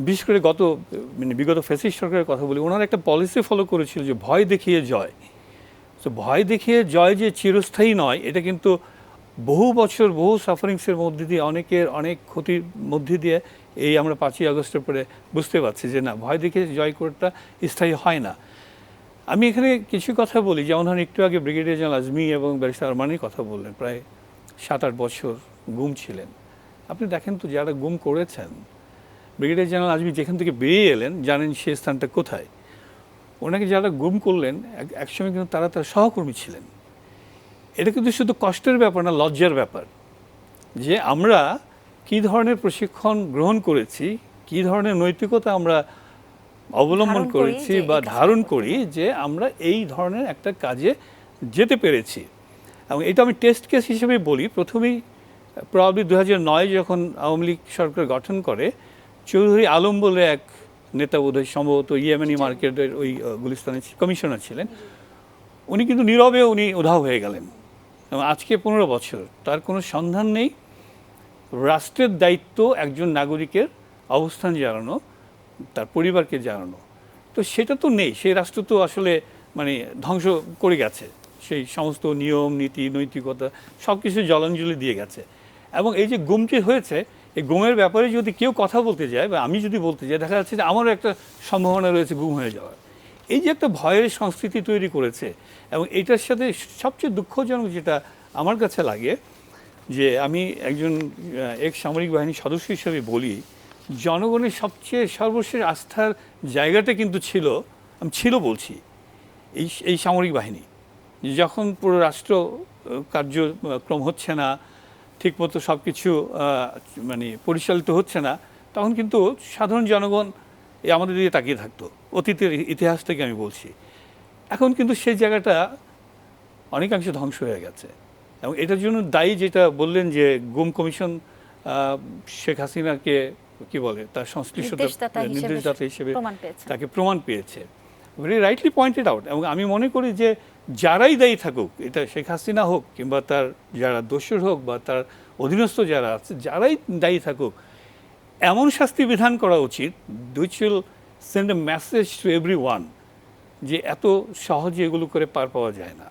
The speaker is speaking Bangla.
বিশেষ করে বিগত ফ্যাসিস্ট সরকারের কথা বলি, ওনারা একটা পলিসি ফলো করেছিল যে ভয় দেখিয়ে জয়। তো ভয় দেখিয়ে জয় যে চিরস্থায়ী নয়, এটা কিন্তু বহু বছর বহু সাফারিংসের মধ্যে দিয়ে অনেক ক্ষতির মধ্যে দিয়ে এই আমরা 5ই আগস্টের পরে বুঝতে পারছি যে না, ভয় দেখিয়ে জয় করাটা স্থায়ী হয় না। আমি এখানে কিছু কথা বলি, যেমন ধরেন একটু আগে ব্রিগেডিয়ার জেনারেল আজমি এবং ব্যারিস্টার আরমানির কথা বললেন, প্রায় 7-8 বছর গুম ছিলেন। আপনি দেখেন তো যারা গুম করেছেন, ব্রিগেডিয়ার জেনারেল আজমি যেখান থেকে বেরিয়ে এলেন জানেন সে স্থানটা কোথায়। ওনাকে যারা গুম করলেন একসময় কিন্তু তারা তার সহকর্মী ছিলেন। এটা কিন্তু শুধু কষ্টের ব্যাপার না, লজ্জার ব্যাপার যে আমরা কী ধরনের প্রশিক্ষণ গ্রহণ করেছি, কী ধরনের নৈতিকতা আমরা অবলম্বন করেছি বা ধারণ করি যে আমরা এই ধরনের একটা কাজে যেতে পেরেছি। এবং এটা আমি টেস্ট কেস হিসেবে বলি। প্রথমেই প্রবাবলি 2009 যখন আওয়ামী লীগ সরকার গঠন করে, চৌধুরী আলম বলে এক নেতা বোধহয় সম্ভবত ইয়েমেনি মার্কেটের ওই গুলিস্তানের কমিশনার ছিলেন, উনি কিন্তু নীরবে উধাও হয়ে গেলেন। এবং আজকে 15 বছর তার কোনো সন্ধান নেই। রাষ্ট্রের দায়িত্ব একজন নাগরিকের অবস্থান জানানো, তার পরিবারকে জানানো, তো সেটা তো নেই। সেই রাষ্ট্র তো আসলে ধ্বংস করে গেছে, সেই সমস্ত নিয়ম নীতি নৈতিকতা সব কিছু জলাঞ্জলি দিয়ে গেছে। এবং এই যে গুমটি হয়েছে, এই গুমের ব্যাপারে যদি কেউ কথা বলতে যায় বা আমি যদি বলতে যাই, দেখা যাচ্ছে যে আমারও একটা সম্ভাবনা রয়েছে গুম হয়ে যাওয়ার। এই যে একটা ভয়ের সংস্কৃতি তৈরি করেছে, এবং এটার সাথে সবচেয়ে দুঃখজনক যেটা আমার কাছে লাগে, যে আমি একজন এক সামরিক বাহিনীর সদস্য হিসেবে বলি, জনগণের সবচেয়ে সর্বশেষ আস্থার জায়গাটা কিন্তু ছিল বলছি এই সামরিক বাহিনী। যখন পুরো রাষ্ট্র কার্যক্রম হচ্ছে না, ঠিকমতো সব কিছু পরিচালিত হচ্ছে না, তখন কিন্তু সাধারণ জনগণ আমাদের দিকে তাকিয়ে থাকতো। অতীতের ইতিহাস থেকে আমি বলছি। এখন কিন্তু সেই জায়গাটা অনেকাংশে ধ্বংস হয়ে গেছে। এবং এটার জন্য দায়ী যেটা বললেন যে গুম কমিশন শেখ হাসিনাকে কি বলে তার সংশ্লিষ্টতা নির্দেশদাতা হিসেবে তাকে প্রমাণ পেয়েছে, ভেরি রাইটলি পয়েন্টেড আউট। এবং আমি মনে করি যে যারাই দায়ী থাকুক, এটা শেখ হাসিনা হোক কিংবা তার যারা দোষর হোক বা তার অধীনস্থ যারা আছে, যারাই দায়ী থাকুক, এমন শাস্তি বিধান করা উচিত which will send a message to everyone যে এত সহজে এগুলো করে পার পাওয়া যায় না।